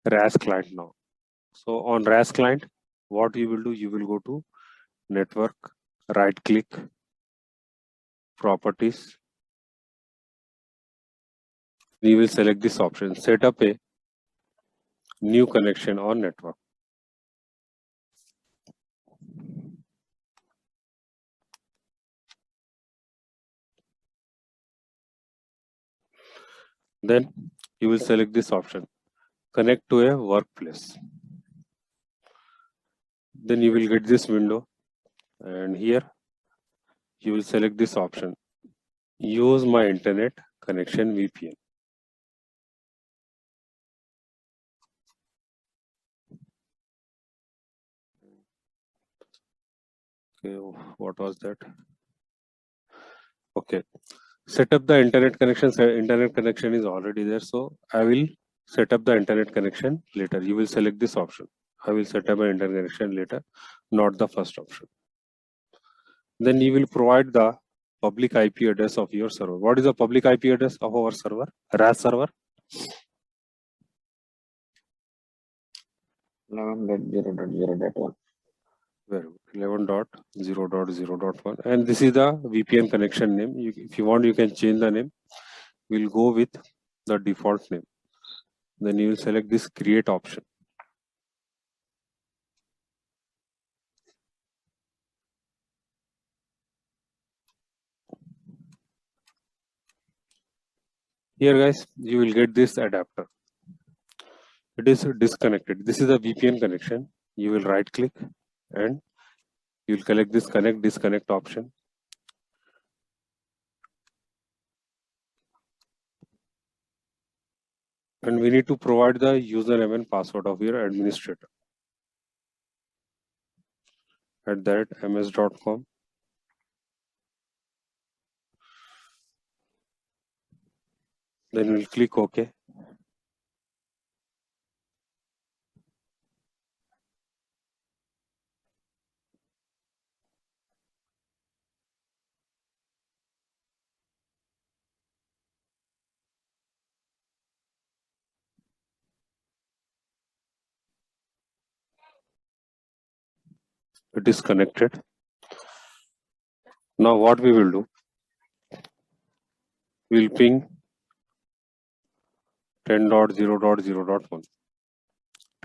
RAS client now. So on RAS client, what you will do, you will go to network, right click, properties. You will select this option, set up a new connection or network. Then you will select this option, connect to a workplace. Then you will get this window, and here you will select this option, use my internet connection VPN. Okay, what was that? Okay, set up the internet connection. Internet connection is already there, so I will set up the internet connection later. You will select this option, I will set up an internet connection later, not the first option. Then you will provide the public IP address of your server. What is the public IP address of our server? RAS server 11.0.0.1. Very good. 11.0.0.1, and this is the VPN connection name. If you want, you can change the name. We'll go with the default name. Then you will select this create option. Here guys, you will get this adapter. It is disconnected. This is a VPN connection. You will right click and you will select this connect disconnect option. And we need to provide the username and password of your administrator. At that ms.com. Then we'll click OK. It is connected. Now what we will do, we'll ping 10.0.0.1.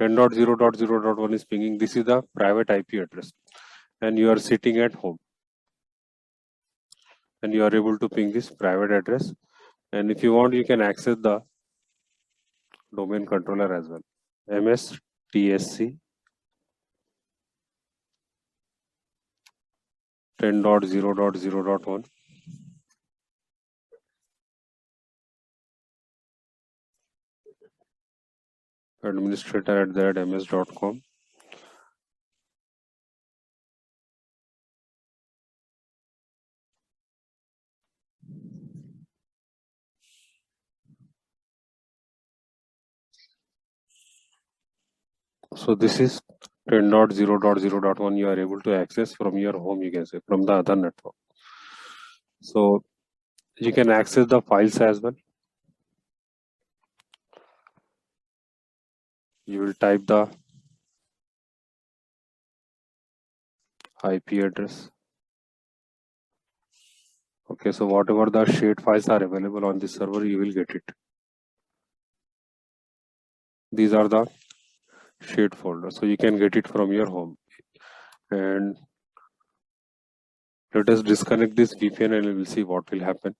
10.0.0.1 is pinging. This is the private IP address, and you are sitting at home, and you are able to ping this private address. And if you want, you can access the domain controller as well. MSTSC 10.0.0.1. administrator at that ms.com. So this is 10.0.0.1 you are able to access from your home, you can say, from the other network. So you can access the files as well. You will type the IP address. Okay, so whatever the shared files are available on this server, you will get it. These are the shared folders, so you can get it from your home. And let us disconnect this VPN and we will see what will happen.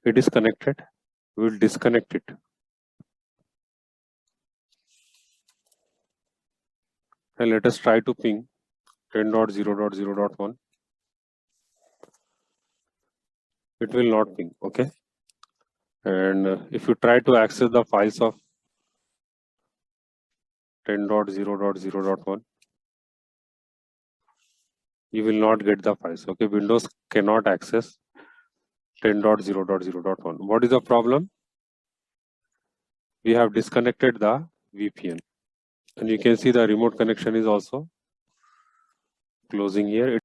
It is connected. We will disconnect it. And let us try to ping 10.0.0.1. It will not ping, okay? And if you try to access the files of 10.0.0.1, you will not get the files, okay? Windows cannot access 10.0.0.1. What is the problem? We have disconnected the VPN, and you can see the remote connection is also closing here.